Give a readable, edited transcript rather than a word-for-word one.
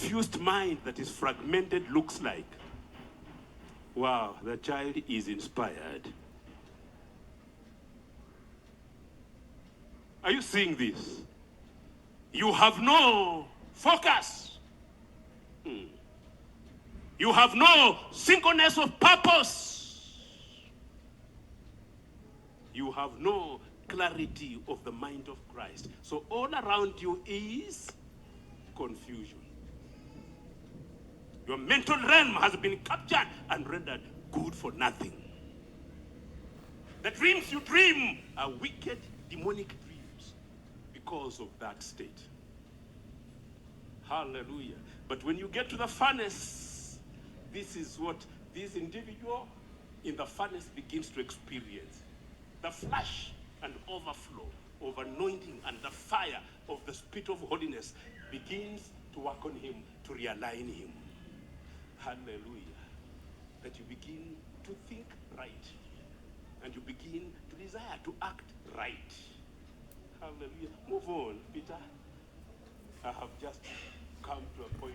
confused mind that is fragmented looks like. Wow, the child is inspired. Are you seeing this? You have no focus. You have no singleness of purpose. You have no clarity of the mind of Christ. So all around you is confusion. Your mental realm has been captured and rendered good for nothing. The dreams you dream are wicked, demonic dreams because of that state. Hallelujah. But when you get to the furnace, this is what this individual in the furnace begins to experience. The flash and overflow of anointing and the fire of the Spirit of holiness begins to work on him, to realign him. Hallelujah. That you begin to think right. And you begin to desire to act right. Hallelujah. Move on, Peter. I have just come to a point